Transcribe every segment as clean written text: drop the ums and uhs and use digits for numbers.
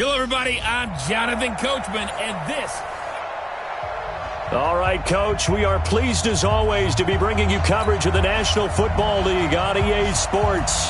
Hello, everybody. I'm Jonathan Coachman, and this... All right, Coach, we are pleased as always to be bringing you coverage of the National Football League on EA Sports.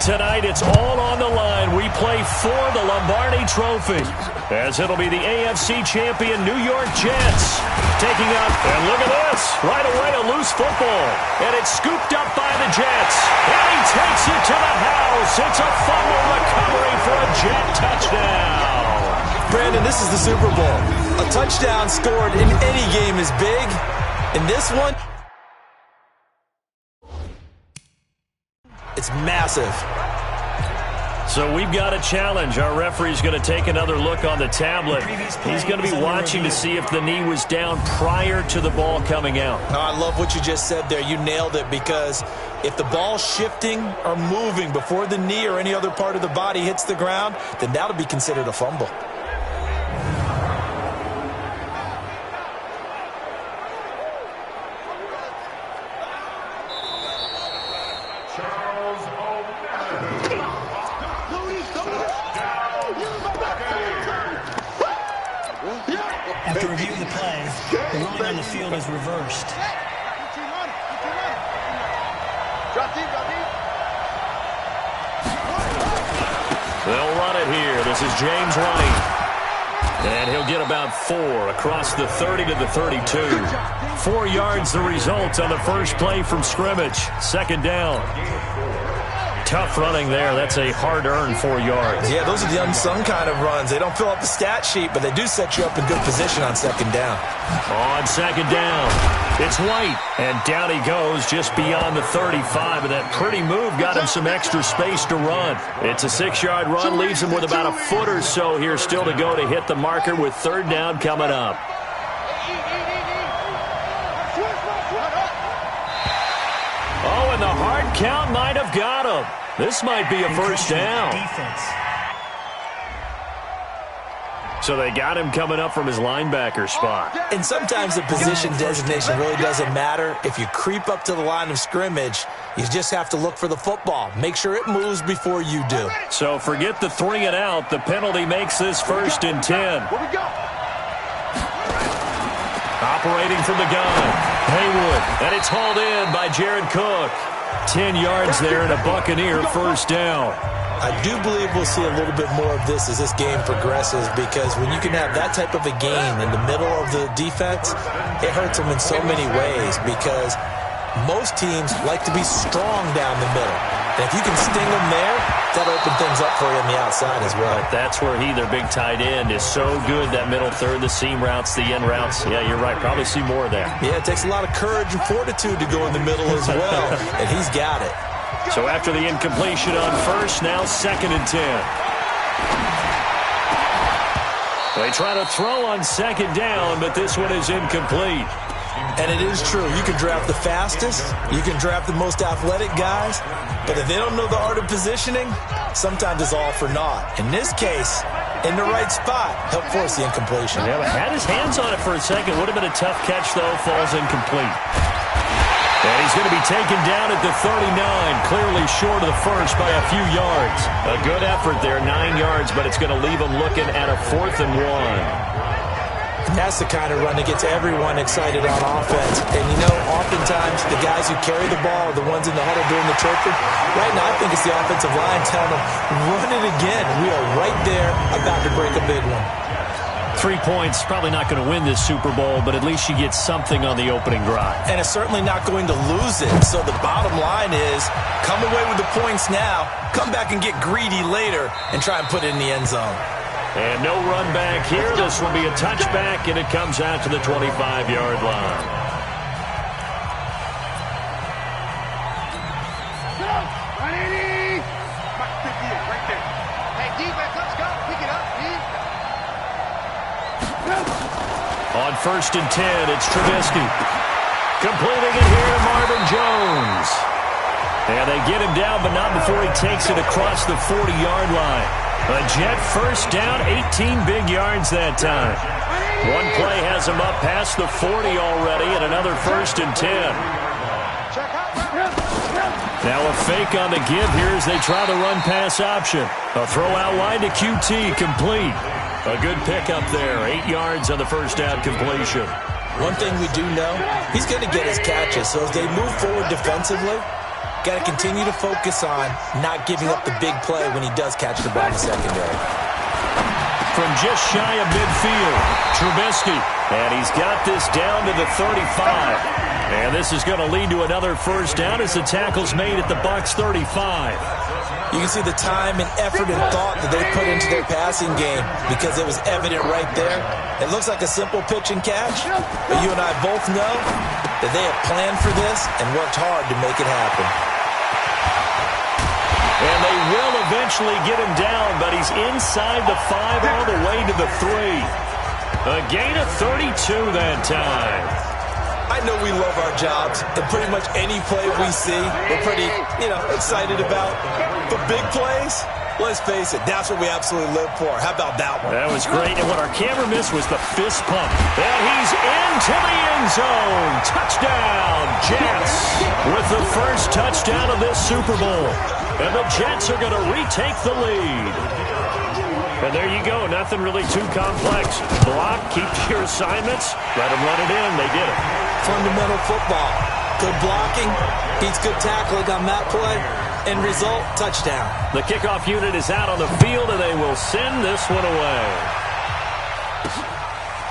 Tonight, it's all on the line. We play for the Lombardi Trophy, as it'll be the AFC champion New York Jets taking up, and look at this, right away a loose football, and it's scooped up by the Jets, and he takes it to the house. It's a fumble recovery for a Jet touchdown. Brandon, this is the Super Bowl. A touchdown scored in any game is big. In this one, it's massive. So we've got a challenge. Our referee's going to take another look on the tablet. He's going to be watching to see if the knee was down prior to the ball coming out. Oh, I love what you just said there. You nailed it, because if the ball's shifting or moving before the knee or any other part of the body hits the ground, then that'll be considered a fumble. After reviewing the play, the line on the field is reversed. They'll run it here. This is James White. And he'll get about 4 across the 30 to the 32. 4 yards the result on the first play from scrimmage. Second down. Tough running there. That's a hard-earned 4 yards. Yeah, those are the unsung kind of runs. They don't fill up the stat sheet, but they do set you up in good position on second down. On second down, it's White. And down he goes just beyond the 35. And that pretty move got him some extra space to run. It's a 6-yard run. Leaves him with about a foot or so here still to go to hit the marker with third down coming up. Oh, and the hard count might have got him. This might be a first down. So they got him coming up from his linebacker spot. And sometimes the position designation really doesn't matter. If you creep up to the line of scrimmage, you just have to look for the football. Make sure it moves before you do. So forget the 3 and out. The penalty makes this 1st and 10. Operating from the gun, Haywood, and it's hauled in by Jared Cook. 10 yards there and a Buccaneer first down. I do believe we'll see a little bit more of this as this game progresses, because when you can have that type of a game in the middle of the defense, it hurts them in so many ways, because most teams like to be strong down the middle. And if you can sting them there, that'll open things up for you on the outside as well. But that's where their big tight end, is so good, that middle third, the seam routes, the end routes. Yeah, you're right. Probably see more of that. Yeah, it takes a lot of courage and fortitude to go in the middle as well, and he's got it. So after the incompletion on first, now 2nd and 10. They try to throw on second down, but this one is incomplete. And it is true. You can draft the fastest. You can draft the most athletic guys. But if they don't know the art of positioning, sometimes it's all for naught. In this case, in the right spot, helped force the incompletion. Yeah, but had his hands on it for a second. Would have been a tough catch, though. Falls incomplete. And he's going to be taken down at the 39, clearly short of the first by a few yards. A good effort there, 9 yards, but it's going to leave him looking at a 4th and 1. And that's the kind of run that gets everyone excited on offense. And, you know, oftentimes the guys who carry the ball are the ones in the huddle doing the chirping. Right now, I think it's the offensive line telling them, run it again. We are right there about to break a big one. 3 points, probably not going to win this Super Bowl, but at least you get something on the opening drive. And it's certainly not going to lose it. So the bottom line is, come away with the points now, come back and get greedy later, and try and put it in the end zone. And no run back here. This will be a touchback, and it comes out to the 25-yard line. On 1st and 10, it's Trubisky. Completing it here to Marvin Jones. And they get him down, but not before he takes it across the 40-yard line. A Jet first down, 18 big yards that time. One play has him up past the 40 already, and another 1st and 10. Now a fake on the give here as they try the run-pass option. A throw out wide to QT, complete. A good pickup there, 8 yards on the first down completion. One thing we do know, he's going to get his catches. So as they move forward defensively, got to continue to focus on not giving up the big play when he does catch the ball in the secondary. From just shy of midfield, Trubisky. And he's got this down to the 35. And this is going to lead to another first down as the tackle's made at the Bucs 35. You can see the time and effort and thought that they put into their passing game because it was evident right there. It looks like a simple pitch and catch, but you and I both know that they have planned for this and worked hard to make it happen. And they will eventually get him down, but he's inside the 5 all the way to the 3. A gain of 32 that time. I know we love our jobs, and pretty much any play we see, we're pretty, excited about. But big plays, let's face it, that's what we absolutely live for. How about that one? That was great, and what our camera missed was the fist pump. And he's into the end zone. Touchdown, Jets, with the first touchdown of this Super Bowl. And the Jets are going to retake the lead. And there you go. Nothing really too complex. Block, keep your assignments, let them run it in. They did it. Fundamental football. Good blocking, beats good tackling on that play. End result, touchdown. The kickoff unit is out on the field, and they will send this one away.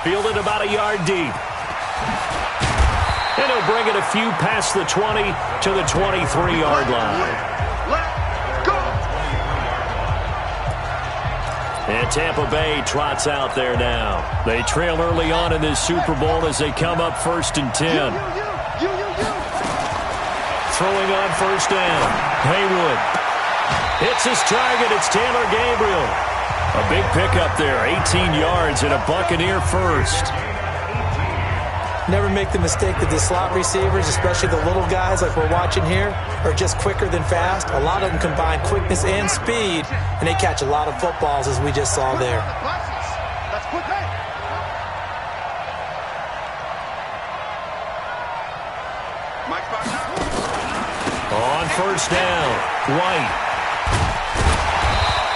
Fielded about a yard deep. And he'll bring it a few past the 20 to the 23-yard line. And Tampa Bay trots out there now. They trail early on in this Super Bowl as they come up 1st and 10. Throwing on first down. Haywood hits his target. It's Taylor Gabriel. A big pickup there, 18 yards and a Buccaneer first. Never make the mistake that the slot receivers, especially the little guys like we're watching here, are just quicker than fast. A lot of them combine quickness and speed, and they catch a lot of footballs, as we just saw there. On first down, White.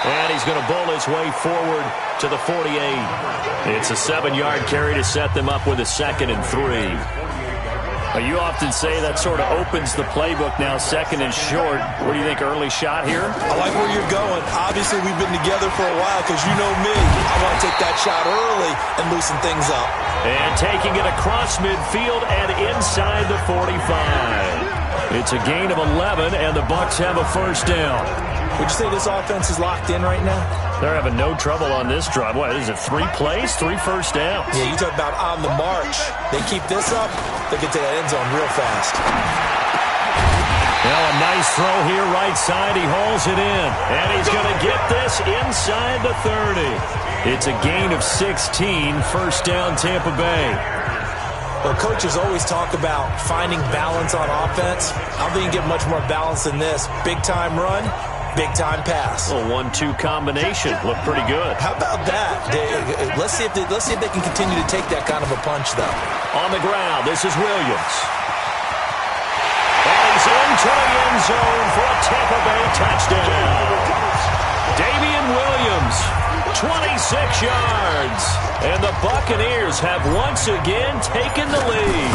And he's going to bowl his way forward to the 48. It's a 7-yard carry to set them up with a 2nd and 3. You often say that sort of opens the playbook now, 2nd and short. What do you think, early shot here? I like where you're going. Obviously, we've been together for a while because you know me. I want to take that shot early and loosen things up. And taking it across midfield and inside the 45. It's a gain of 11, and the Bucs have a first down. Would you say this offense is locked in right now? They're having no trouble on this drive. What is it, 3 plays, 3 first downs? Yeah, you talk about on the march. They keep this up, they get to that end zone real fast. Now a nice throw here, right side. He hauls it in. And he's going to get this inside the 30. It's a gain of 16, first down Tampa Bay. Well, coaches always talk about finding balance on offense. I don't think you get much more balance than this. Big-time run, big-time pass. A 1-2 combination. Looked pretty good. How about that? Let's see if they can continue to take that kind of a punch, though. On the ground, this is Williams. And he's into the end zone for a Tampa Bay touchdown. Damian Williams, 26 yards. And the Buccaneers have once again taken the lead.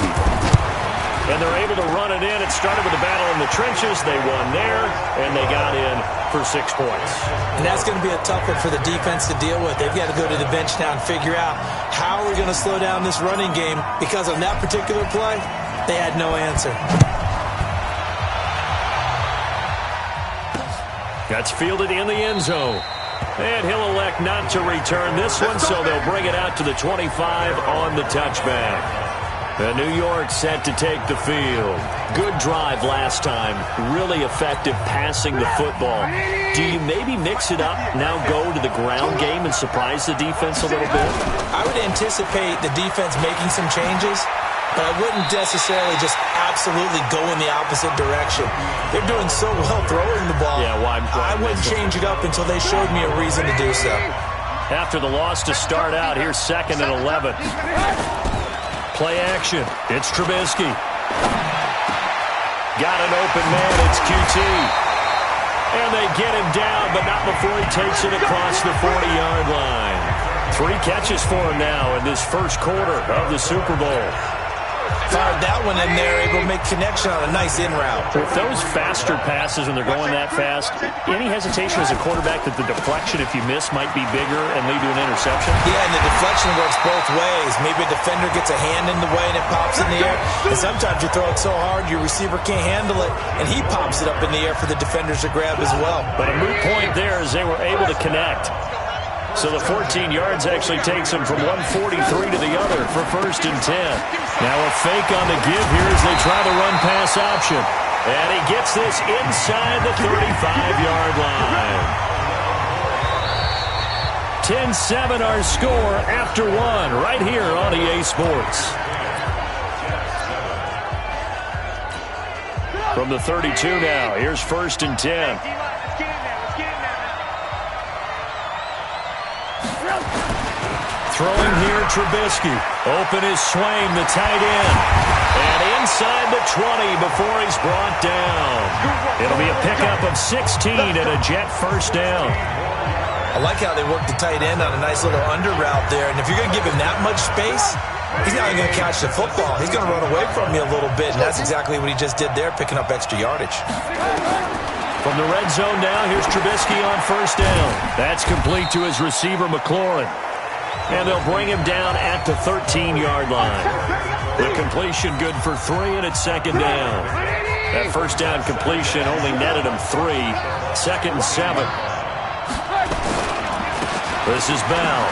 And they're able to run it in. It started with a battle in the trenches. They won there, and they got in for 6 points. And that's going to be a tough one for the defense to deal with. They've got to go to the bench now and figure out how are we going to slow down this running game, because on that particular play, they had no answer. That's fielded in the end zone. And he'll elect not to return this one, so they'll bring it out to the 25 on the touchback. New York set to take the field. Good drive last time. Really effective passing the football. Do you maybe mix it up, now go to the ground game and surprise the defense a little bit? I would anticipate the defense making some changes, but I wouldn't necessarily just absolutely go in the opposite direction. They're doing so well throwing the ball. Yeah, why I wouldn't change it up until they showed me a reason to do so. After the loss to start out, here's 2nd and 11. Play action. It's Trubisky. Got an open man. It's QT. And they get him down, but not before he takes it across the 40-yard line. 3 catches for him now in this first quarter of the Super Bowl. Fired that one in there, able to make connection on a nice in route. With those faster passes when they're going that fast, any hesitation as a quarterback that the deflection, if you miss, might be bigger and lead to an interception? Yeah, and the deflection works both ways. Maybe a defender gets a hand in the way and it pops in the air. And sometimes you throw it so hard your receiver can't handle it, and he pops it up in the air for the defenders to grab as well. But a moot point there as they were able to connect. So the 14 yards actually takes him from 143 to the other for 1st and 10. Now a fake on the give here as they try the run-pass option. And he gets this inside the 35-yard line. 10-7 our score after 1 right here on EA Sports. From the 32 now, here's 1st and 10. Throwing here, Trubisky. Open is Swain, the tight end. And inside the 20 before he's brought down. It'll be a pickup of 16 and a Jet first down. I like how they work the tight end on a nice little under route there. And if you're going to give him that much space, he's not even going to catch the football. He's going to run away from you a little bit, and that's exactly what he just did there, picking up extra yardage. From the red zone now, here's Trubisky on 1st down. That's complete to his receiver, McLaurin. And they'll bring him down at the 13-yard line. The completion good for 3, and it's 2nd down. That 1st down completion only netted him 3. 2nd and 7. This is Bell.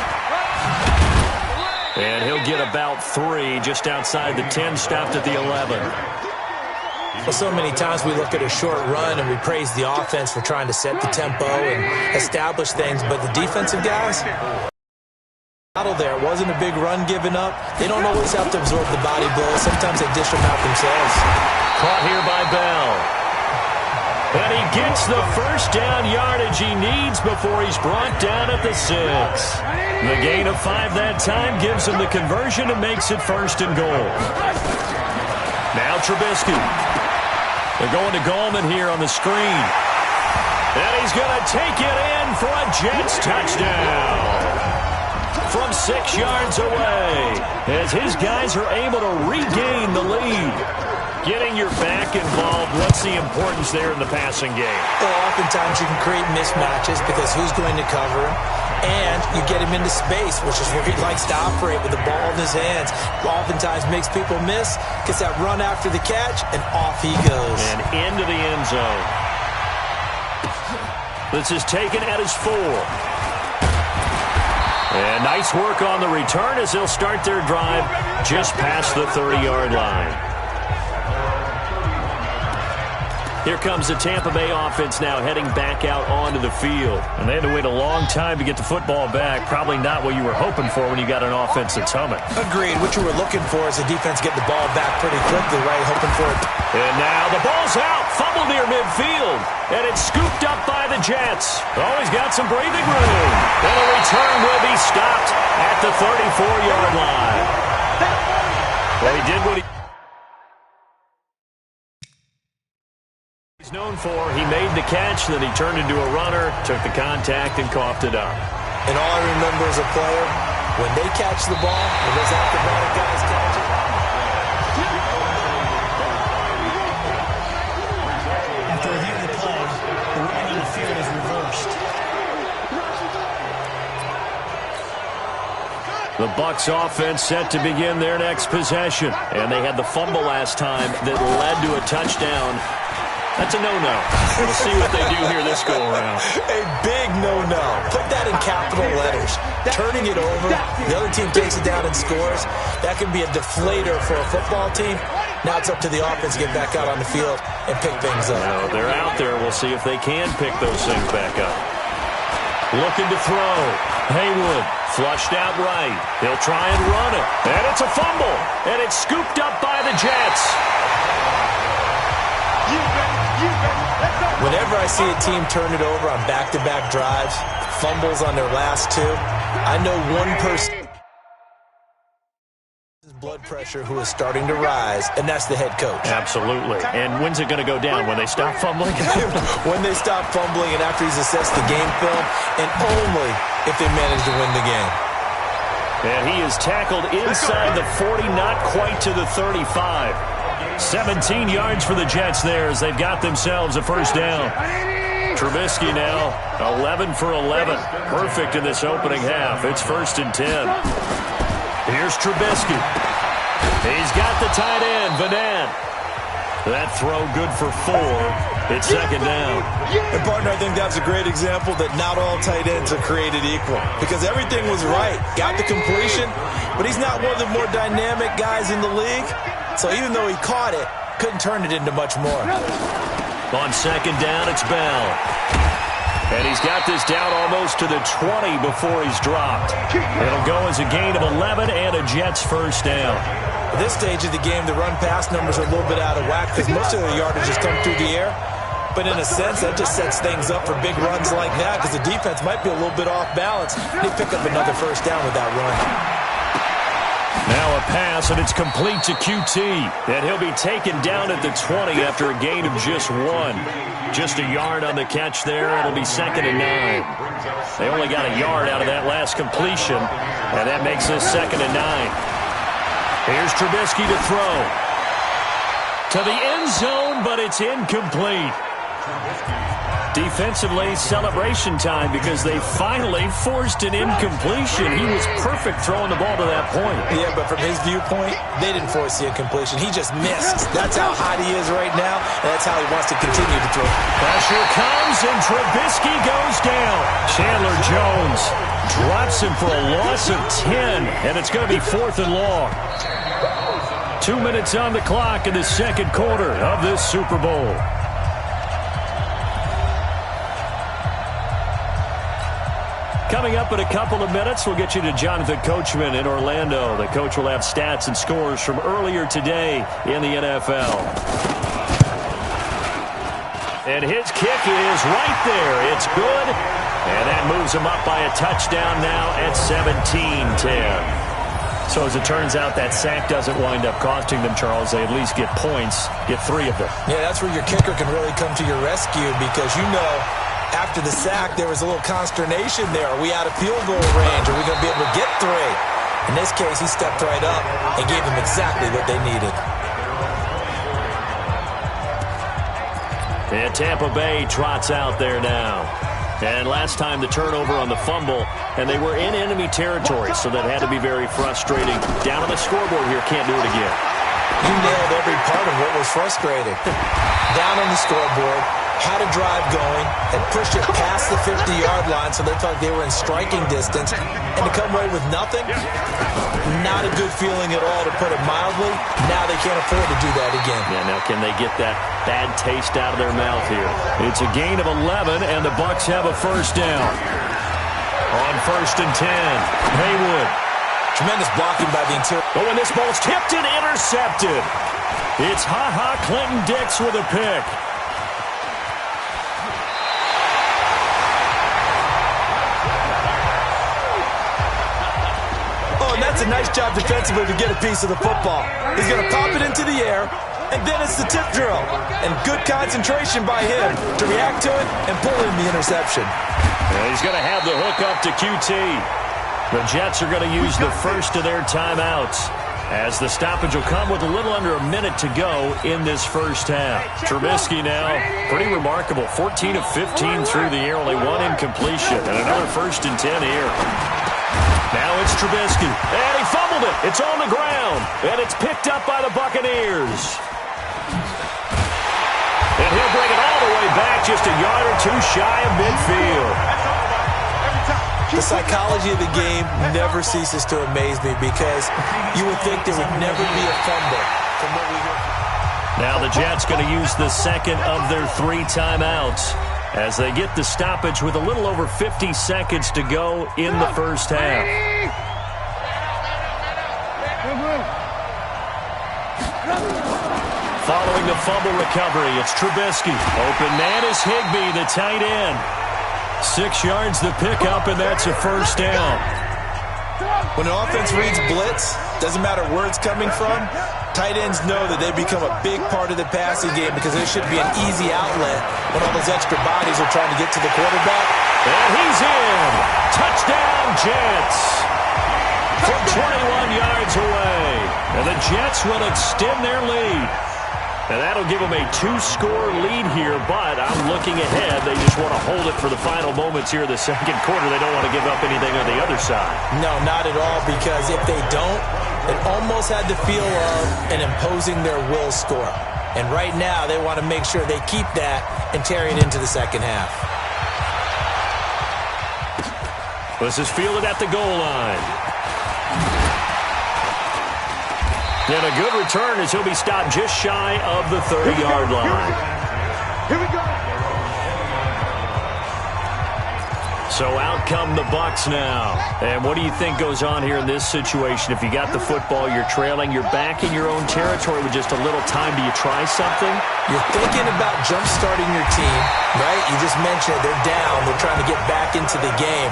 And he'll get about 3 just outside the 10, stopped at the 11. Well, so many times we look at a short run and we praise the offense for trying to set the tempo and establish things, but the defensive guys, there wasn't a big run given up. They don't always have to absorb the body blows. Sometimes they dish them out themselves. Caught here by Bell. And he gets the 1st down yardage he needs before he's brought down at the 6. The gain of 5 that time gives him the conversion and makes it 1st and goal. Now Trubisky. They're going to Gallman here on the screen. And he's going to take it in for a Jets touchdown. From 6 yards away, as his guys are able to regain the lead. Getting your back involved, what's the importance there in the passing game? Well, oftentimes you can create mismatches because who's going to cover him, and you get him into space, which is where he likes to operate with the ball in his hands. Oftentimes makes people miss, gets that run after the catch, and off he goes. And into the end zone. This is taken at his 4. And nice work on the return as they'll start their drive just past the 30-yard line. Here comes the Tampa Bay offense now heading back out onto the field. And they had to wait a long time to get the football back. Probably not what you were hoping for when you got an offense that's humming. Agreed. What you were looking for is the defense get the ball back pretty quickly, right? Hoping for it. And now the ball's out. Fumbled near midfield. And it's scooped up by the Jets. Always got some breathing room. And a return will be stopped at the 34-yard line. Well, he did what he known for. He made the catch, then he turned into a runner, took the contact, and coughed it up. And all I remember as a player, when they catch the ball, when those acrobatic guys catch it. After reviewing the play, the running on the field is reversed. The Bucs offense set to begin their next possession. And they had the fumble last time that led to a touchdown. That's a no-no. We'll see what they do here this go-around. A big no-no. Put that in capital letters. Turning it over, the other team takes it down and scores. That can be a deflator for a football team. Now it's up to the offense to get back out on the field and pick things up. Now they're out there. We'll see if they can pick those things back up. Looking to throw. Haywood flushed out right. He'll try and run it. And it's a fumble. And it's scooped up by the Jets. Whenever I see a team turn it over on back-to-back drives, fumbles on their last 2, I know one person. His blood pressure who is starting to rise, and that's the head coach. Absolutely. And when's it going to go down? When they stop fumbling? When they stop fumbling and after he's assessed the game film, and only if they manage to win the game. And he is tackled inside the 40, not quite to the 35. 17 yards for the Jets there as they've got themselves a first down. Trubisky now 11 for 11. Perfect in this opening half. It's 1st and 10. Here's Trubisky. He's got the tight end, Vanette. That throw good for 4. It's 2nd down. And, partner, I think that's a great example that not all tight ends are created equal. Because everything was right. Got the completion, but he's not one of the more dynamic guys in the league. So even though he caught it, couldn't turn it into much more. On 2nd down, it's Bell. And he's got this down almost to the 20 before he's dropped. It'll go as a gain of 11 and a Jets first down. At this stage of the game, the run-pass numbers are a little bit out of whack because most of the yardage has come through the air. But in a sense, that just sets things up for big runs like that because the defense might be a little bit off balance. They pick up another first down with that run. Now a pass, and it's complete to QT. And he'll be taken down at the 20 after a gain of just 1. Just a yard on the catch there. It'll be 2nd and 9. They only got a yard out of that last completion, and that makes this 2nd and 9. Here's Trubisky to throw. To the end zone, but it's incomplete. Defensively, celebration time because they finally forced an incompletion. He was perfect throwing the ball to that point. Yeah, but from his viewpoint, they didn't force the incompletion. He just missed. That's how hot he is right now, and that's how he wants to continue to throw. Pressure comes, and Trubisky goes down. Chandler Jones drops him for a loss of 10, and it's going to be 4th and long. 2 minutes on the clock in the second quarter of this Super Bowl. Coming up in a couple of minutes, we'll get you to Jonathan Coachman in Orlando. The coach will have stats and scores from earlier today in the NFL. And his kick is right there. It's good. And that moves him up by a touchdown now at 17-10. So as it turns out, that sack doesn't wind up costing them, Charles. They at least get points, get 3 of them. Yeah, that's where your kicker can really come to your rescue because you know after the sack there was a little consternation there. Are we out of field goal range? Are we going to be able to get 3? In this case, he stepped right up and gave them exactly what they needed. And Tampa Bay trots out there now. And last time the turnover on the fumble, and they were in enemy territory, so that had to be very frustrating. Down on the scoreboard here, can't do it again. You nailed every part of what was frustrating. Down on the scoreboard, had a drive going, and pushed it past the 50-yard line so they thought they were in striking distance, and to come away with nothing, not a good feeling at all, to put it mildly. Now they can't afford to do that again. Yeah, now can they get that bad taste out of their mouth here? It's a gain of 11, and the Bucs have a first down. On 1st and 10, Haywood. Tremendous blocking by the interior. Oh, and this ball's tipped and intercepted. It's Ha-Ha Clinton-Dix with a pick. That's a nice job defensively to get a piece of the football. He's going to pop it into the air, and then it's the tip drill. And good concentration by him to react to it and pull in the interception. Yeah, he's going to have the hook up to QT. The Jets are going to use the first of their timeouts, as the stoppage will come with a little under a minute to go in this first half. Trubisky now, pretty remarkable. 14 of 15 through the air, only 1 incompletion, and another 1st and 10 here. Now it's Trubisky, and he fumbled it. It's on the ground, and it's picked up by the Buccaneers. And he'll bring it all the way back, just a yard or 2 shy of midfield. The psychology of the game never ceases to amaze me because you would think there would never be a fumble from what we hear. Now the Jets going to use the second of their 3 timeouts as they get the stoppage with a little over 50 seconds to go in the first half. Following the fumble recovery, it's Trubisky. Open man is Higbee, the tight end. 6 yards the pickup, and that's a first down. When an offense reads blitz, Doesn't matter where it's coming from. Tight ends know that they become a big part of the passing game because there should be an easy outlet when all those extra bodies are trying to get to the quarterback. And he's in. Touchdown, Jets. From 21 yards away. And the Jets will extend their lead. And that'll give them a 2-score lead here, but I'm looking ahead. They just want to hold it for the final moments here in the second quarter. They don't want to give up anything on the other side. No, not at all, because if they don't, it almost had the feel of an imposing their will score. And right now, they want to make sure they keep that and carry it into the second half. This is fielded at the goal line. And a good return as he'll be stopped just shy of the 30-yard line. Here we go. So out come the Bucs now. And what do you think goes on here in this situation? If you got the football, you're trailing, you're back in your own territory with just a little time. Do you try something? You're thinking about jump-starting your team, right? You just mentioned it. They're down. They're trying to get back into the game.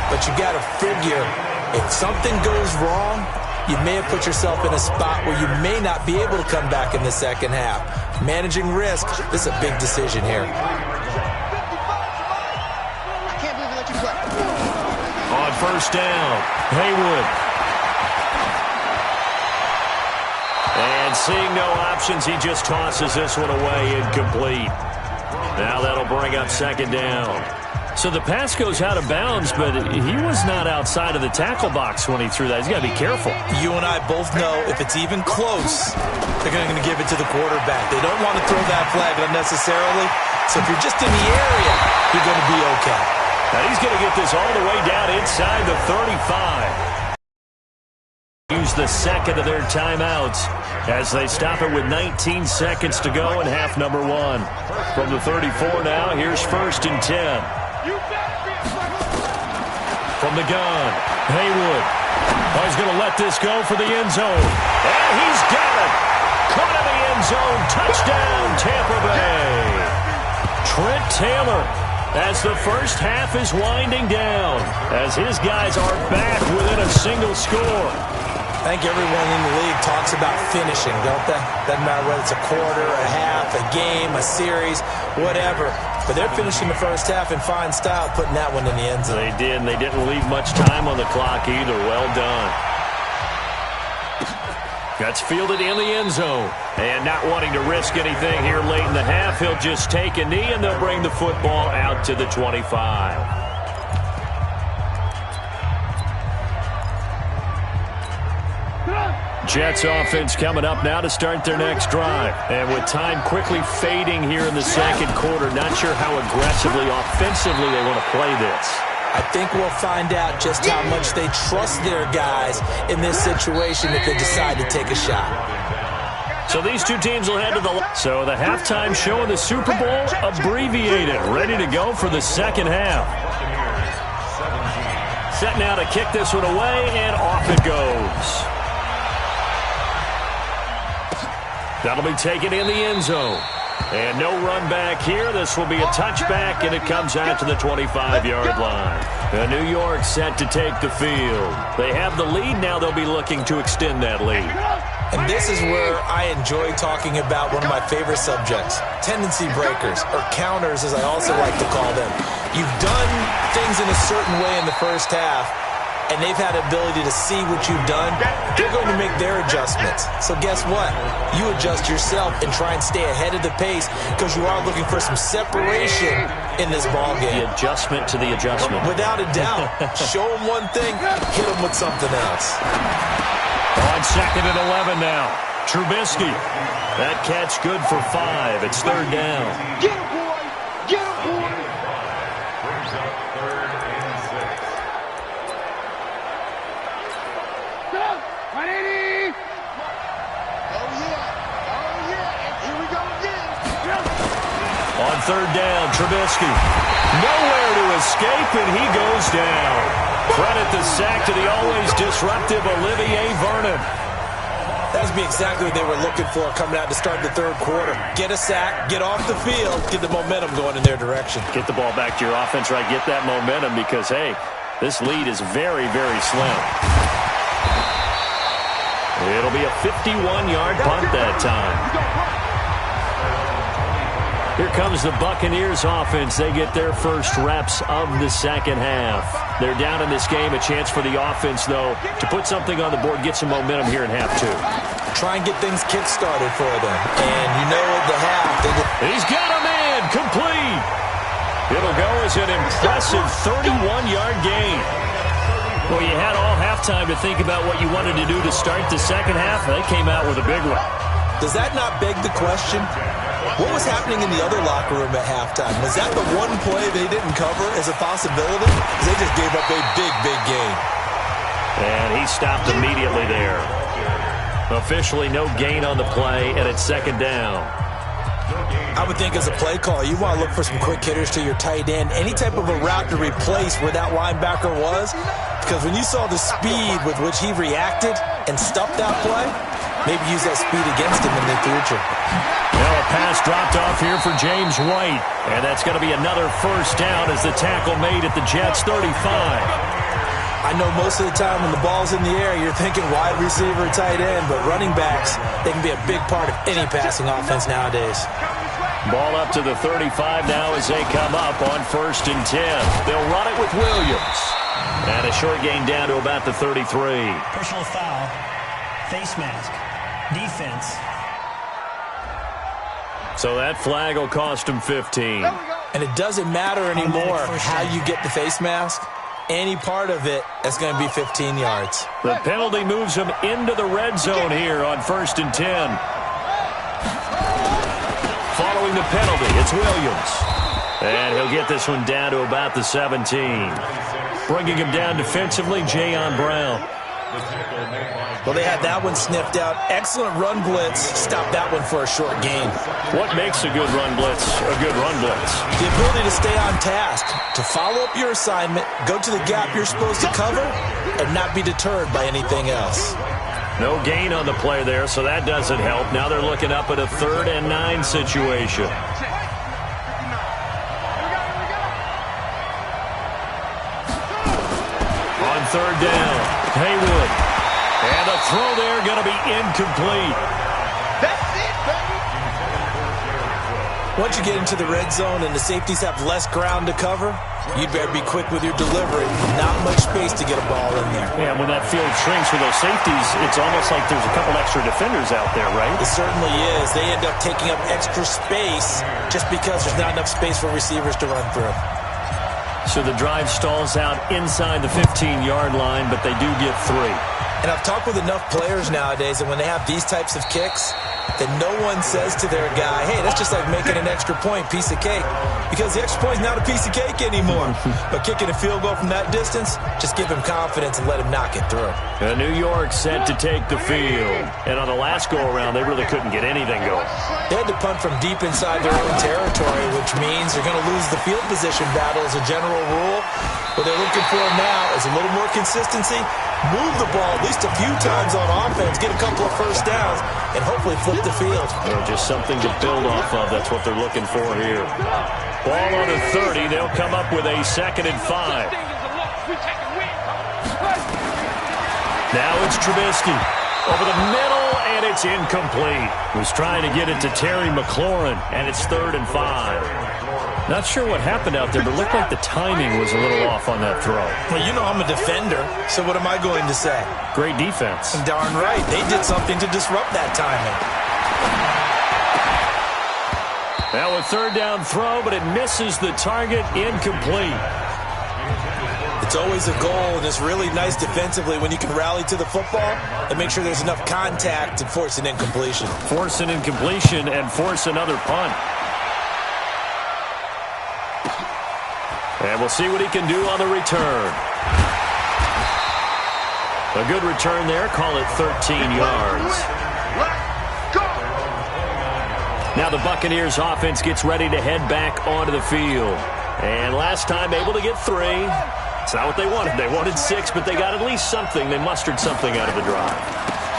But you got to figure if something goes wrong, you may have put yourself in a spot where you may not be able to come back in the second half. Managing risk, this is a big decision here. I can't believe I let you play. On first down, Haywood. And seeing no options, he just tosses this one away, incomplete. Now that'll bring up second down. So the pass goes out of bounds, but he was not outside of the tackle box when he threw that. He's got to be careful. You and I both know if it's even close, they're going to give it to the quarterback. They don't want to throw that flag unnecessarily. So if you're just in the area, you're going to be okay. Now he's going to get this all the way down inside the 35. Use the second of their timeouts as they stop it with 19 seconds to go in half number one. From the 34 now, here's first and 10. From the gun, Haywood. Oh, he's going to let this go for the end zone. And he's got it. Caught in the end zone. Touchdown, Tampa Bay. Trent Taylor, as the first half is winding down, as his guys are back within a single score. I think everyone in the league talks about finishing, don't they? Doesn't matter whether it's a quarter, a half, a game, a series, whatever. But they're finishing the first half in fine style, putting that one in the end zone. They did, and they didn't leave much time on the clock either. Well done. That's fielded in the end zone. And not wanting to risk anything here late in the half, he'll just take a knee, and they'll bring the football out to the 25. Jets offense coming up now to start their next drive. And with time quickly fading here in the second quarter, not sure how aggressively, offensively they want to play this. I think we'll find out just how much they trust their guys in this situation if they decide to take a shot. So these two teams will head to the... So the halftime show in the Super Bowl abbreviated, ready to go for the second half. Set now to kick this one away, and off it goes. That'll be taken in the end zone. And no run back here. This will be a touchback, and it comes out to the 25-yard line. New York set to take the field. They have the lead. Now they'll be looking to extend that lead. And this is where I enjoy talking about one of my favorite subjects, tendency breakers, or counters as I also like to call them. You've done things in a certain way in the first half, and they've had the ability to see what you've done. They're going to make their adjustments. So guess what? You adjust yourself and try and stay ahead of the pace because you are looking for some separation in this ballgame. The adjustment to the adjustment. Without a doubt. Show them one thing, hit them with something else. On second and 11 now. Trubisky. That catch good for 5. It's third down. Get him, boy! Get him, boy! On third down, Trubisky. Nowhere to escape, and he goes down. Credit the sack to the always disruptive Olivier Vernon. That would be exactly what they were looking for coming out to start the third quarter. Get a sack, get off the field, get the momentum going in their direction. Get the ball back to your offense, right? Get that momentum because, hey, this lead is very, very slim. It'll be a 51-yard punt that time. Here comes the Buccaneers offense. They get their first reps of the second half. They're down in this game. A chance for the offense, though, to put something on the board, get some momentum here in half two. Try and get things kick-started for them. And you know at the half, he's got a man complete. It'll go as an impressive 31-yard gain. Well, you had all halftime to think about what you wanted to do to start the second half. They came out with a big one. Does that not beg the question? What was happening in the other locker room at halftime? Was that the one play they didn't cover as a possibility? Because they just gave up a big, big gain. And he stopped immediately there. Officially no gain on the play, and it's second down. I would think as a play call, you want to look for some quick hitters to your tight end. Any type of a route to replace where that linebacker was. Because when you saw the speed with which he reacted and stuffed that play, maybe use that speed against him in the future. Now a pass dropped off here for James White. And that's going to be another first down as the tackle made at the Jets' 35. I know most of the time when the ball's in the air, you're thinking wide receiver, tight end, but running backs, they can be a big part of any passing offense nowadays. Ball up to the 35 now as they come up on 1st and 10. They'll run it with Williams. And a short gain down to about the 33. Personal foul, face mask, defense. So that flag will cost him 15. And it doesn't matter anymore how you get the face mask. Any part of it, that's going to be 15 yards. The penalty moves him into the red zone here on 1st and 10. Following the penalty, it's Williams. And he'll get this one down to about the 17. Bringing him down defensively, Jayon Brown. Well, they had that one sniffed out. Excellent run blitz. Stop that one for a short gain. What makes a good run blitz a good run blitz? The ability to stay on task, to follow up your assignment, go to the gap you're supposed to cover, and not be deterred by anything else. No gain on the play there, so that doesn't help. Now they're looking up at a 3rd and 9 situation. On 3rd down, Haywood. And a throw there going to be incomplete. That's it, baby. Once you get into the red zone and the safeties have less ground to cover, you'd better be quick with your delivery. Not much space to get a ball in there. Yeah, when that field shrinks with those safeties, it's almost like there's a couple extra defenders out there, right? It certainly is. They end up taking up extra space just because there's not enough space for receivers to run through. So the drive stalls out inside the 15-yard line, but they do get 3. And I've talked with enough players nowadays that when they have these types of kicks, that no one says to their guy, hey, that's just like making an extra point, piece of cake. Because the extra point is not a piece of cake anymore. But kicking a field goal from that distance, just give him confidence and let him knock it through. New York set to take the field. And on the last go-around, they really couldn't get anything going. They had to punt from deep inside their own territory, which means they're going to lose the field position battle as a general rule. What they're looking for now is a little more consistency, move the ball at least a few times on offense, get a couple of first downs, and hopefully flip the field. Well, just something to build off of. That's what they're looking for here. Ball on the 30. They'll come up with a 2nd and 5. Now it's Trubisky. Over the middle, and it's incomplete. Was trying to get it to Terry McLaurin, and it's 3rd and 5. Not sure what happened out there, but it looked like the timing was a little off on that throw. Well, you know I'm a defender, so what am I going to say? Great defense. And darn right, they did something to disrupt that timing. Now a 3rd down throw, but it misses the target, incomplete. It's always a goal, and it's really nice defensively when you can rally to the football and make sure there's enough contact to force an incompletion. Force an incompletion and force another punt. And we'll see what he can do on the return. A good return there. Call it 13 yards. Now the Buccaneers offense gets ready to head back onto the field. And last time able to get 3. It's not what they wanted. They wanted 6, but they got at least something. They mustered something out of the drive.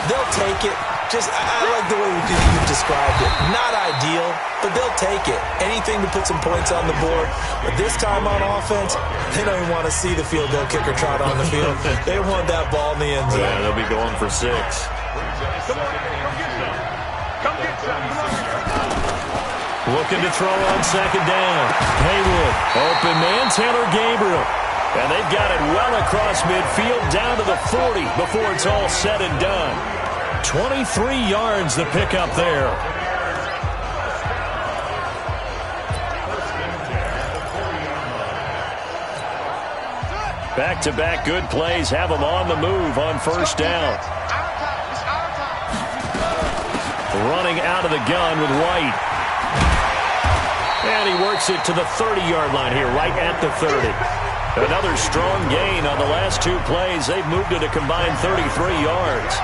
They'll take it. I like the way you described it. Not ideal, but they'll take it. Anything to put some points on the board. But this time on offense, they don't even want to see the field goal kicker trot on the field. They want that ball in the end zone. Yeah, they'll be going for 6. Looking to throw on second down. Haywood, open man, Taylor Gabriel. And they've got it well across midfield down to the 40 before it's all said and done. 23 yards the pickup there. Back-to-back good plays have them on the move on first down. Running out of the gun with White. And he works it to the 30-yard line here, right at the 30. Another strong gain on the last two plays. They've moved it a combined 33 yards.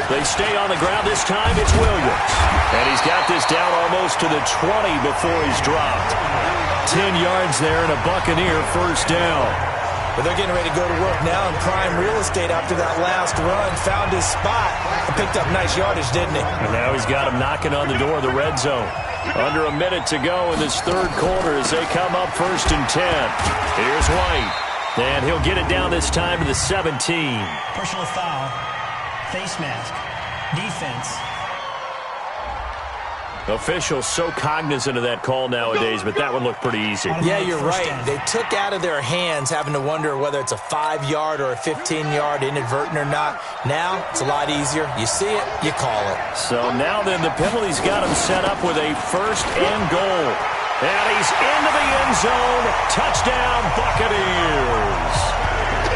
They stay on the ground. This time it's Williams. And he's got this down almost to the 20 before he's dropped. 10 yards there and a Buccaneer first down. But they're getting ready to go to work now in prime real estate after that last run. Found his spot and picked up nice yardage, didn't he? And now he's got him knocking on the door of the red zone. Under a minute to go in this third quarter as they come up first and 10. Here's White. And he'll get it down this time to the 17. Personal foul. Face mask. Defense. Officials so cognizant of that call nowadays, but that one looked pretty easy. Yeah, you're right. They took out of their hands having to wonder whether it's a 5-yard or a 15-yard inadvertent or not. Now, it's a lot easier. You see it, you call it. So now then the penalty's got him set up with a first and goal. And he's into the end zone. Touchdown, Buccaneers.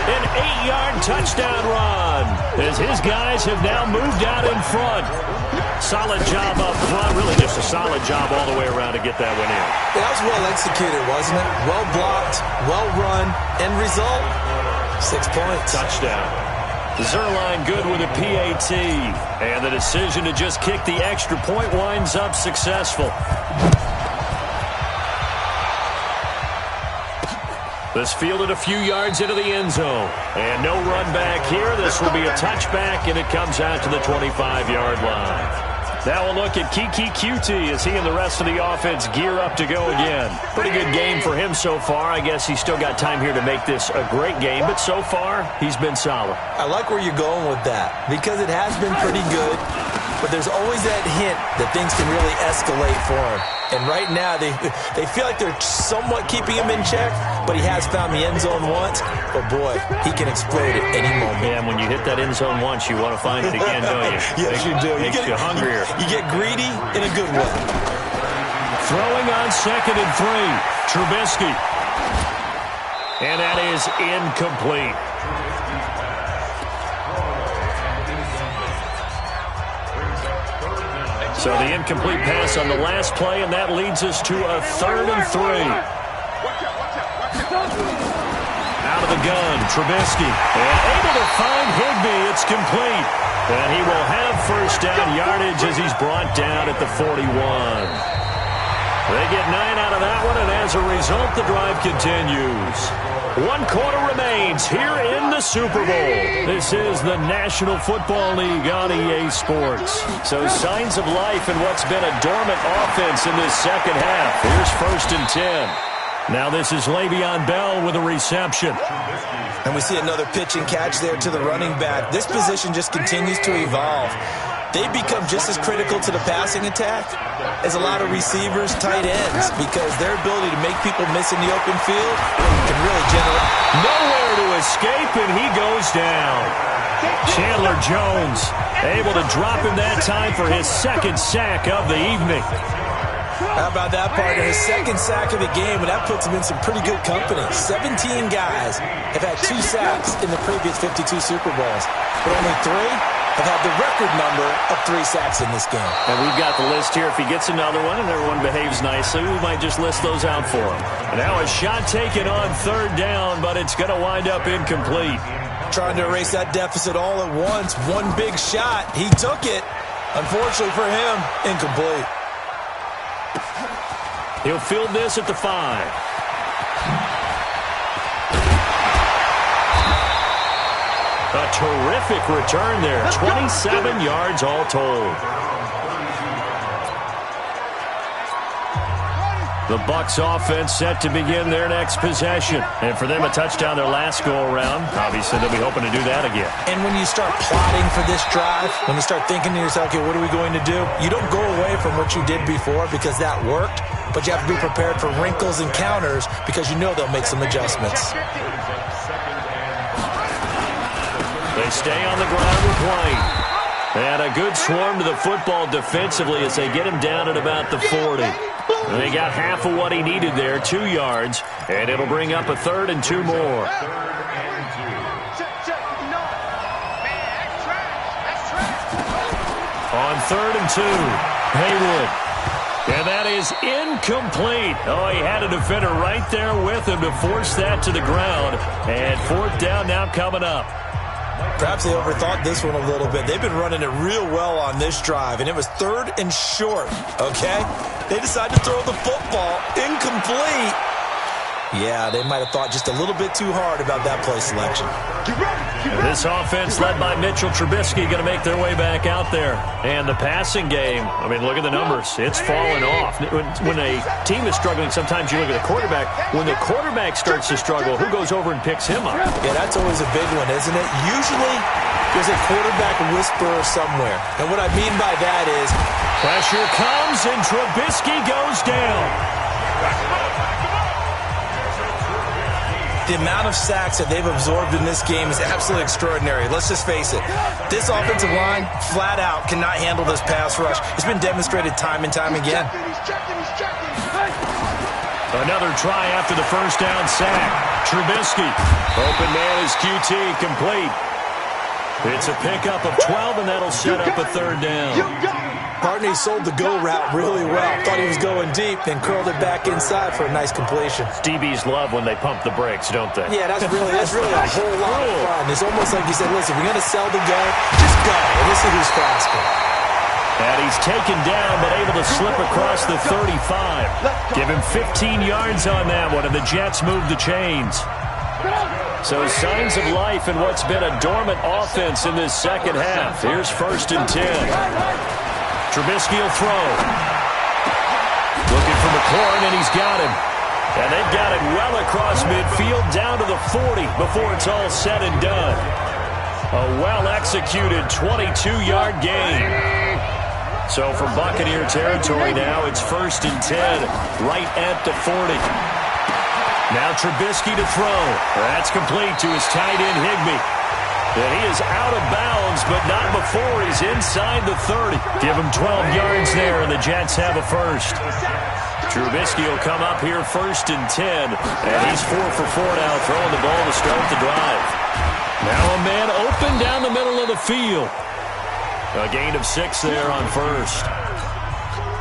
An 8-yard touchdown run as his guys have now moved out in front. Solid job up front. Really just a solid job all the way around to get that one in. That was well executed, wasn't it? Well blocked, well run. End result, 6 points. Touchdown. Zerline good with a PAT. And the decision to just kick the extra point winds up successful. This fielded a few yards into the end zone. And no run back here. This will be a touchback, and it comes out to the 25-yard line. Now we'll look at Kiki Cutie as he and the rest of the offense gear up to go again. Pretty good game for him so far. I guess he's still got time here to make this a great game, but so far, he's been solid. I like where you're going with that because it has been pretty good, but there's always that hint that things can really escalate for him. And right now, they feel like they're somewhat keeping him in check, but he has found the end zone once. But, boy, he can explode at any moment. Yeah, and when you hit that end zone once, you want to find it again, don't you? Yes, you do. Makes you hungrier. You get greedy in a good way. Throwing on second and 3, Trubisky. And that is incomplete. So the incomplete pass on the last play, and that leads us to a 3rd and 3. Out of the gun, Trubisky. And able to find Higbee. It's complete. And he will have first down yardage as he's brought down at the 41. They get 9 out of that one, and as a result, the drive continues. 1 quarter remains here in the Super Bowl. This is the National Football League on EA Sports. So signs of life in what's been a dormant offense in this second half. Here's first and 10. Now this is Le'Veon Bell with a reception. And we see another pitch and catch there to the running back. This position just continues to evolve. They become just as critical to the passing attack as a lot of receivers, tight ends, because their ability to make people miss in the open field can really generate. Nowhere to escape, and he goes down. Chandler Jones able to drop him that time for his 2nd sack of the evening. How about that, partner? His 2nd sack of the game, and that puts him in some pretty good company. 17 guys have had 2 sacks in the previous 52 Super Bowls, but only 3 have had the record number of 3 sacks in this game. And we've got the list here. If he gets another one and everyone behaves nicely, we might just list those out for him. And now a shot taken on 3rd down, but it's going to wind up incomplete. Trying to erase that deficit all at once. One big shot. He took it. Unfortunately for him, incomplete. He'll field this at the 5. A terrific return there. 27 yards all told. The Bucs offense set to begin their next possession. And for them, a touchdown their last go-around. Obviously, they'll be hoping to do that again. And when you start plotting for this drive, when you start thinking to yourself, okay, what are we going to do? You don't go away from what you did before because that worked, but you have to be prepared for wrinkles and counters because you know they'll make some adjustments. They stay on the ground with White. And a good swarm to the football defensively as they get him down at about the 40. And they got half of what he needed there, 2 yards, and it'll bring up a 3rd and 2 more. On 3rd and 2, Haywood. And that is incomplete. Oh, he had a defender right there with him to force that to the ground. And 4th down now coming up. Perhaps they overthought this one a little bit. They've been running it real well on this drive, and it was 3rd and short, okay? They decided to throw the football incomplete. Yeah, they might have thought just a little bit too hard about that play selection. And this offense led by Mitchell Trubisky going to make their way back out there. And the passing game, I mean, look at the numbers. It's fallen off. When a team is struggling, sometimes you look at the quarterback. When the quarterback starts to struggle, who goes over and picks him up? Yeah, that's always a big one, isn't it? Usually, there's a quarterback whisperer somewhere. And what I mean by that is... pressure comes, and Trubisky goes down. The amount of sacks that they've absorbed in this game is absolutely extraordinary. Let's just face it. This offensive line, flat out, cannot handle this pass rush. It's been demonstrated time and time again. Another try after the first down sack. Trubisky. Open man is QT, complete. It's a pickup of 12, and that'll set up a 3rd down. Partney sold the go route really well. Thought he was going deep, then curled it back inside for a nice completion. DBs love when they pump the brakes, don't they? Yeah, that's really a whole lot of fun. It's almost like you said, listen, we're going to sell the go. Just go. And we'll see who's faster. And he's taken down, but able to slip across the 35. Give him 15 yards on that one, and the Jets move the chains. So signs of life in what's been a dormant offense in this second half. Here's 1st and 10. Trubisky will throw. Looking for McLaurin, and he's got him. And they've got it well across midfield down to the 40 before it's all said and done. A well-executed 22-yard gain. So from Buccaneer territory now, it's 1st and 10, right at the 40. Now Trubisky to throw. That's complete to his tight end, Higbee. And he is out of bounds, but not before he's inside the 30. Give him 12 yards there, and the Jets have a 1st. Trubisky will come up here 1st and 10, and he's 4 for 4 now, throwing the ball to start the drive. Now a man open down the middle of the field. A gain of 6 there on 1st.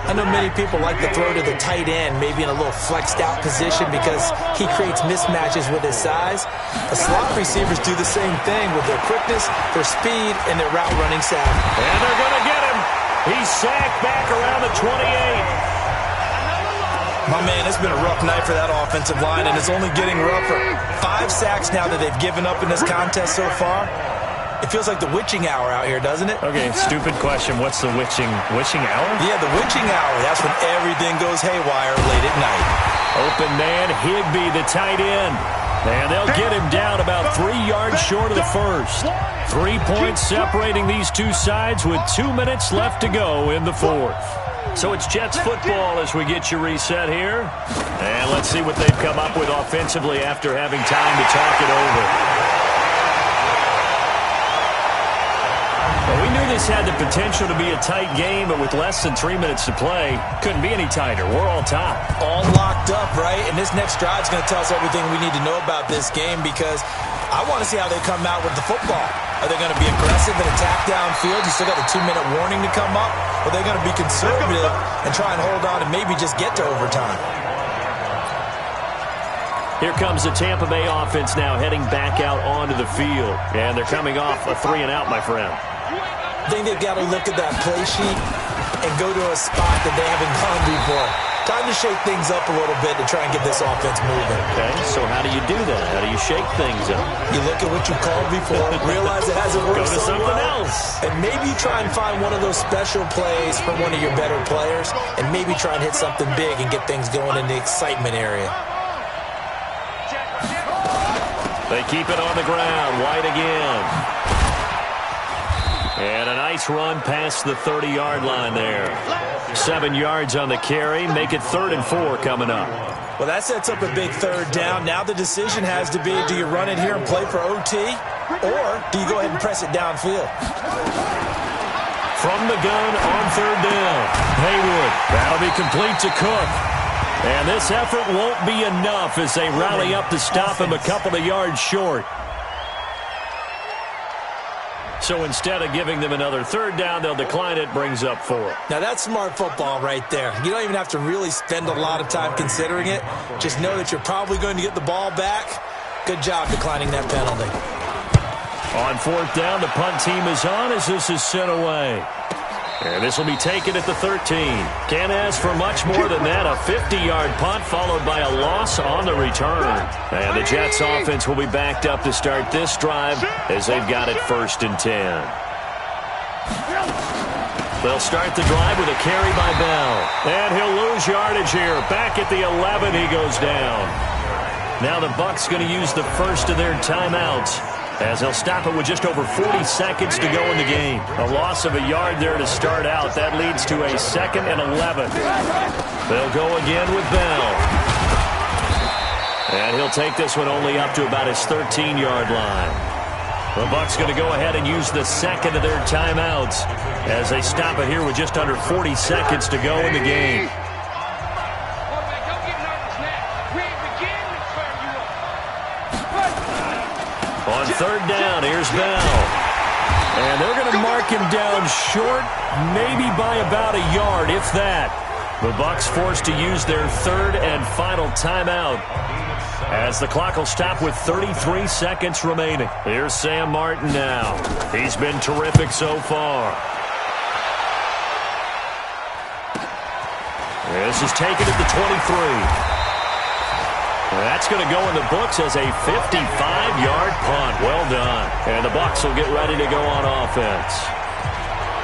I know many people like to throw to the tight end, maybe in a little flexed out position because he creates mismatches with his size. The slot receivers do the same thing with their quickness, their speed, and their route running savvy. And they're going to get him. He's sacked back around the 28. My man, it's been a rough night for that offensive line, and it's only getting rougher. 5 sacks now that they've given up in this contest so far. It feels like the witching hour out here, doesn't it? Okay, stupid question. What's the witching hour? Yeah, the witching hour. That's when everything goes haywire late at night. Open man, Higbee, the tight end. And they'll get him down about 3 yards short of the 1st. 3 points separating these two sides with 2 minutes left to go in the 4th. So it's Jets football as we get you reset here. And let's see what they've come up with offensively after having time to talk it over. Well, we knew this had the potential to be a tight game, but with less than 3 minutes to play, couldn't be any tighter. We're all tied. All locked up, right? And this next drive is going to tell us everything we need to know about this game because I want to see how they come out with the football. Are they going to be aggressive and attack downfield? You still got a 2-minute warning to come up? Or are they going to be conservative and try and hold on and maybe just get to overtime? Here comes the Tampa Bay offense now heading back out onto the field. And they're coming off a 3-and-out, my friend. I think they've got to look at that play sheet and go to a spot that they haven't gone before. Time to shake things up a little bit to try and get this offense moving. Okay, so how do you do that? How do you shake things up? You look at what you called before, realize it hasn't worked Go to so something well, else. and maybe try and find one of those special plays from one of your better players, and maybe try and hit something big and get things going in the excitement area. They keep it on the ground. White again. And a nice run past the 30-yard line there. 7 yards on the carry. Make it 3rd and 4 coming up. Well, that sets up a big 3rd down. Now the decision has to be, do you run it here and play for OT, or do you go ahead and press it downfield? From the gun on 3rd down. Haywood. That'll be complete to Cook. And this effort won't be enough as they rally up to stop him a couple of yards short. So instead of giving them another 3rd down, they'll decline it, brings up 4. Now that's smart football right there. You don't even have to really spend a lot of time considering it. Just know that you're probably going to get the ball back. Good job declining that penalty. On 4th down, the punt team is on as this is sent away. And this will be taken at the 13. Can't ask for much more than that. A 50-yard punt followed by a loss on the return. And the Jets offense will be backed up to start this drive as they've got it 1st and 10. They'll start the drive with a carry by Bell. And he'll lose yardage here. Back at the 11, he goes down. Now the Bucs going to use the first of their timeouts, as they'll stop it with just over 40 seconds to go in the game. A loss of a yard there to start out. That leads to a 2nd and 11. They'll go again with Bell. And he'll take this one only up to about his 13-yard line. The Bucs going to go ahead and use the 2nd of their timeouts as they stop it here with just under 40 seconds to go in the game. On 3rd down, here's Bell. And they're going to mark him down short, maybe by about a yard, if that. The Bucs forced to use their 3rd and final timeout, as the clock will stop with 33 seconds remaining. Here's Sam Martin now. He's been terrific so far. This is taken at the 23. That's going to go in the books as a 55-yard punt. Well done. And the Bucs will get ready to go on offense.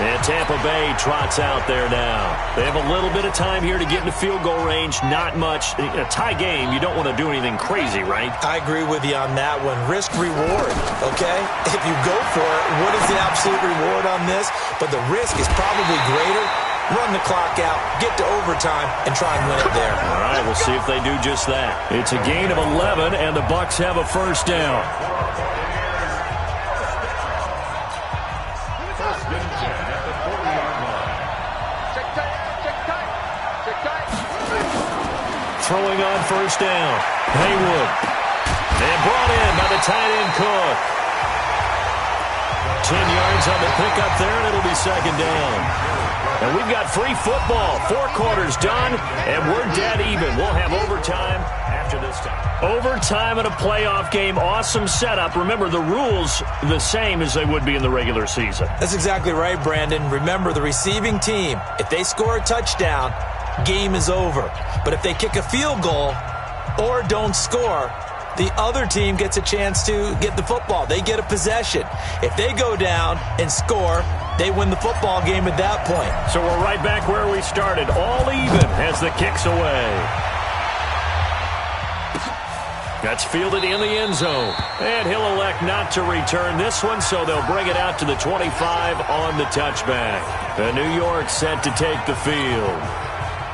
And Tampa Bay trots out there now. They have a little bit of time here to get into field goal range. Not much. A tie game, you don't want to do anything crazy, right? I agree with you on that one. Risk reward, okay? If you go for it, what is the absolute reward on this? But the risk is probably greater. Run the clock out, get to overtime, and try and win it there. All right, we'll see if they do just that. It's a gain of 11, and the Bucs have a 1st down. Throwing on 1st down. Haywood. And brought in by the tight end Cook. 10 yards on the pickup there, and it'll be 2nd down. And we've got free football. 4 quarters done, and we're dead even. We'll have overtime after this time. Overtime in a playoff game. Awesome setup. Remember, the rules the same as they would be in the regular season. That's exactly right, Brandon. Remember, the receiving team, if they score a touchdown, game is over. But if they kick a field goal or don't score, the other team gets a chance to get the football. They get a possession. If they go down and score, they win the football game at that point. So we're right back where we started. All even as the kick's away. That's fielded in the end zone. And he'll elect not to return this one, so they'll bring it out to the 25 on the touchback. The New York set to take the field.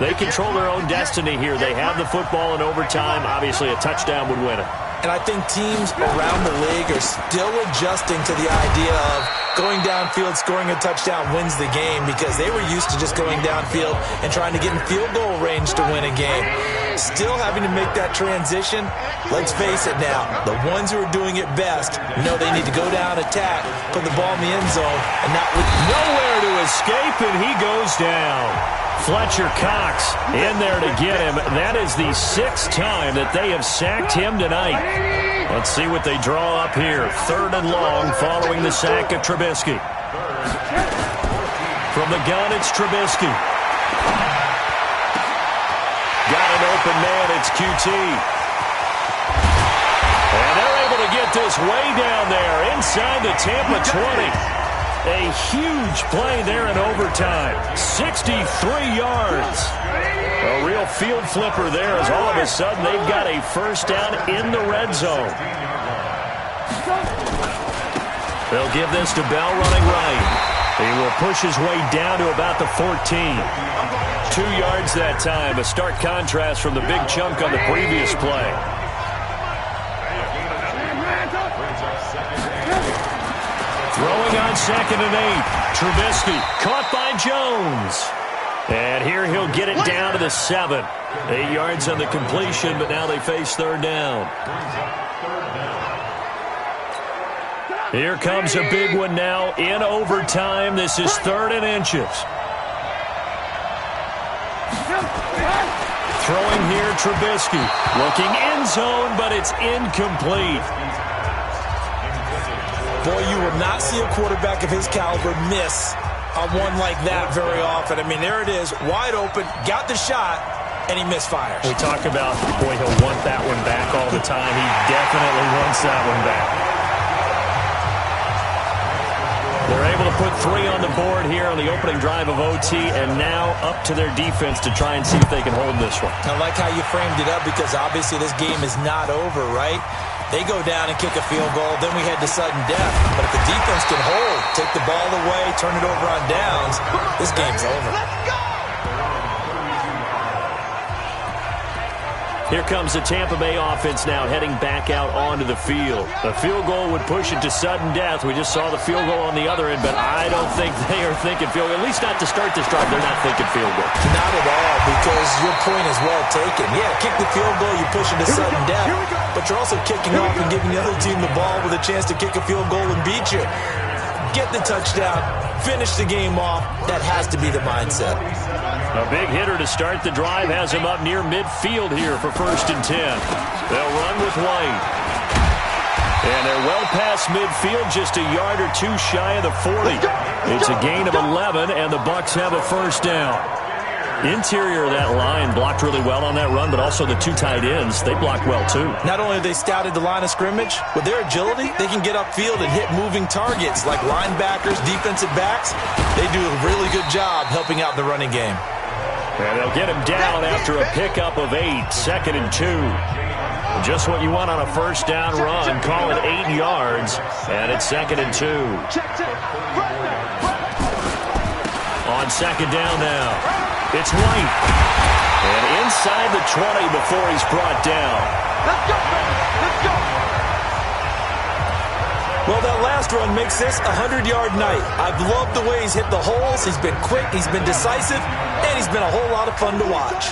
They control their own destiny here. They have the football in overtime. Obviously, a touchdown would win it. And I think teams around the league are still adjusting to the idea of going downfield, scoring a touchdown wins the game, because they were used to just going downfield and trying to get in field goal range to win a game. Still having to make that transition. Let's face it now, the ones who are doing it best know they need to go down, attack, put the ball in the end zone, and not with nowhere to escape, and he goes down. Fletcher Cox in there to get him. That is the 6th time that they have sacked him tonight. Let's see what they draw up here. 3rd and long following the sack of Trubisky. From the gun, it's Trubisky. open man. It's QT. And they're able to get this way down there inside the Tampa 20. A huge play there in overtime. 63 yards. A real field flipper there as all of a sudden they've got a first down in the red zone. They'll give this to Bell running right. He will push his way down to about the 14. 2 yards that time. A stark contrast from the big chunk on the previous play. Throwing on 2nd and 8. Trubisky caught by Jones. And here he'll get it down to the 7. 8 yards on the completion, but now they face 3rd down. Here comes a big one now in overtime. This is 3rd and inches. Throwing here, Trubisky. Looking end zone, but it's incomplete. Boy, you will not see a quarterback of his caliber miss a one like that very often. I mean, there it is, wide open, got the shot, and he misfires. We talk about, boy, he'll want that one back all the time. He definitely wants that one back. They're able to put 3 on the board here on the opening drive of OT, and now up to their defense to try and see if they can hold this one. I like how you framed it up because obviously this game is not over, right? They go down and kick a field goal, then we head to sudden death. But if the defense can hold, take the ball away, turn it over on downs, this game's over. Here comes the Tampa Bay offense now heading back out onto the field. A field goal would push it to sudden death. We just saw the field goal on the other end, but I don't think they are thinking field goal. At least not to start this drive. They're not thinking field goal. Not at all, because your point is well taken. Yeah, kick the field goal, you push it to sudden death, but you're also kicking off and giving the other team the ball with a chance to kick a field goal and beat you. Get the touchdown, finish the game off. That has to be the mindset. A big hitter to start the drive has him up near midfield here for 1st and 10. They'll run with White. And they're well past midfield, just a yard or 2 shy of the 40. It's a gain of 11, and the Bucs have a first down. Interior of that line blocked really well on that run, but also the 2 tight ends, they blocked well too. Not only have they scouted the line of scrimmage, with their agility, they can get upfield and hit moving targets like linebackers, defensive backs. They do a really good job helping out the running game. And they'll get him down after a pickup of 8, 2nd and 2. Just what you want on a first down run. Call it 8 yards, and it's 2nd and 2. On 2nd down now, it's White. And inside the 20 before he's brought down. Let's go, baby. Let's go. Well, that last run makes this a 100-yard night. I've loved the way he's hit the holes. He's been quick, he's been decisive, and he's been a whole lot of fun to watch.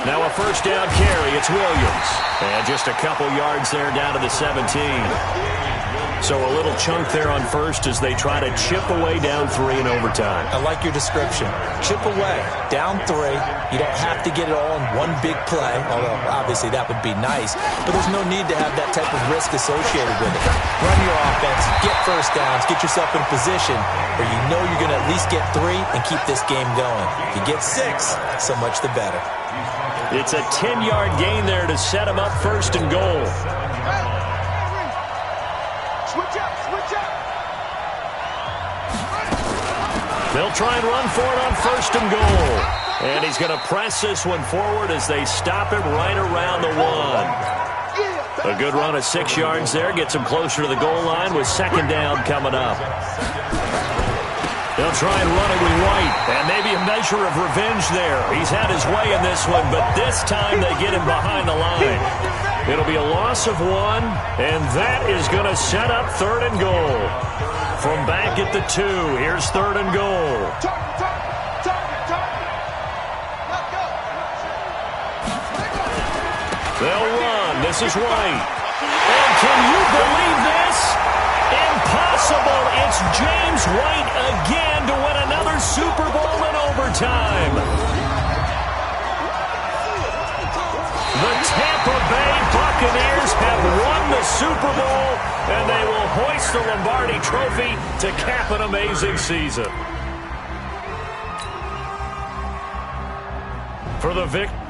Now a first down carry. It's Williams. And just a couple yards there down to the 17. So a little chunk there on first as they try to chip away down 3 in overtime. I like your description. Chip away, down 3. You don't have to get it all in one big play, although obviously that would be nice. But there's no need to have that type of risk associated with it. Run your offense, get first downs, get yourself in a position where you know you're going to at least get 3 and keep this game going. If you get 6, so much the better. It's a 10-yard gain there to set him up 1st and goal. Switch up. They'll try and run for it on 1st and goal. And he's going to press this one forward as they stop him right around the 1. A good run of 6 yards there. Gets him closer to the goal line with 2nd down coming up. They'll try and run it with White. And maybe a measure of revenge there. He's had his way in this one, but this time they get him behind the line. It'll be a loss of 1, and that is going to set up 3rd and goal. From back at the 2, here's 3rd and goal. They'll run. This is White. And can you believe this? Impossible. It's James White again to win another Super Bowl in overtime. The Tampa Bay Buccaneers have won the Super Bowl, and they will hoist the Lombardi Trophy to cap an amazing season. For the victory.